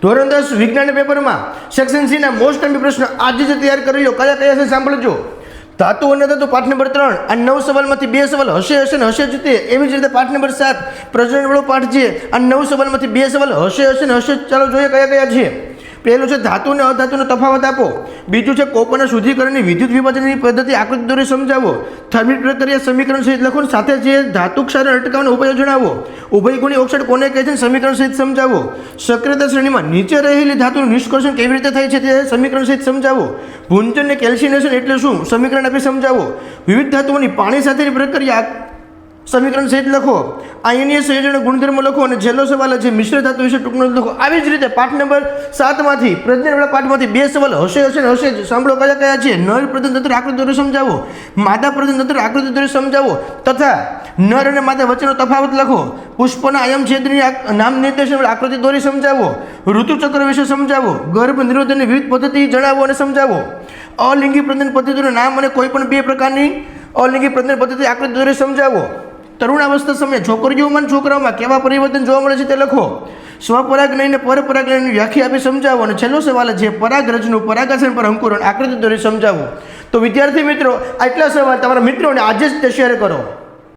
ધોરણ 10 વિજ્ઞાન પેપરમાં સેક્શન સી ના મોસ્ટ એમ્પી પ્રશ્ન આજે જ તૈયાર કરી લો. કયા કયા છે સાંભળજો. ધાતુ અને ધાતુ પાઠ નંબર 3 આ 9 સવાલમાંથી 2 સવાલ હશે ને હશે જ તે. એવી જ રીતે પાઠ નંબર 7 પ્રજનન વાળો પાઠ છે. આ 9 સવાલમાંથી 2 સવાલ હશે ને હશે. ચાલો જોઈએ કયા કયા છે. પહેલું છે ધાતુ અને અધાતુનો તફાવત આપો. બીજું છે કોપરના શુદ્ધિકરણની વિદ્યુત વિભાજનની પદ્ધતિ આકૃતિ દોરી સમજાવો. થર્મિક પ્રક્રિયા સમીકરણ સહિત લખો. સાથે જે ધાતુ ક્ષાર અટકાવવાનો ઉપાયો જણાવો. ઉભયગુણી ઓક્સાઇડ કોને કહે છે સમીકરણ સહિત સમજાવો. સક્રિયતા શ્રેણીમાં નીચે રહેલી ધાતુનું નિષ્કર્ષણ કેવી રીતે થાય છે તે સમીકરણ સહિત સમજાવો. ભૂંજન અને કેલ્સિનેશન એટલે શું સમીકરણ આપી સમજાવો. વિવિધ ધાતુઓની પાણી સાથેની પ્રક્રિયા સમીકરણ સહિત લખો. આયનીય સંયોજન ગુણધર્મો લખો. અને છેલ્લો સવાલ છે મિશ્ર ધાતુ વિશે ટૂંકનો લખો. આવી જ રીતે પાઠ નંબર 7 માંથી પ્રજનનવાળા પાઠમાંથી 2 સવાલ હશે ને હશે જ. સાંભળો કયા કયા છે. નર પ્રજનન તંત્ર આકૃતિ દોરી સમજાવો. માદા પ્રજનન તંત્ર આકૃતિ દોરી સમજાવો તથા નર અને માદા વચ્ચેનો તફાવત લખો. પુષ્પના આયમ છેદની નામ નિર્દેશન આકૃતિ દોરી સમજાવો. ઋતુચક્ર વિશે સમજાવો. ગર્ભ નિરોધનની વિવિધ પદ્ધતિ જણાવો અને સમજાવો. અલિંગી પ્રજનન પદ્ધતિનું નામ અને કોઈ પણ 2 પ્રકારની અલિંગી પ્રજનન પદ્ધતિ આકૃતિ દોરી સમજાવો. તરુણાવસ્થા સમયે છોકરીઓમાં અને છોકરાઓમાં કેવા પરિવર્તન જોવા મળે છે તે લખો. સ્વપરાગનય અને પરપરાગનયની વ્યાખ્યા આપી સમજાવો. અને છેલ્લો સવાલ છે પરાગરજનું પરાગાસન પર અંકુરણ આકૃતિ દોરી સમજાવો. તો વિદ્યાર્થી મિત્રો આટલા સવાલ તમારા મિત્રોને આજે જ તે શેર કરો.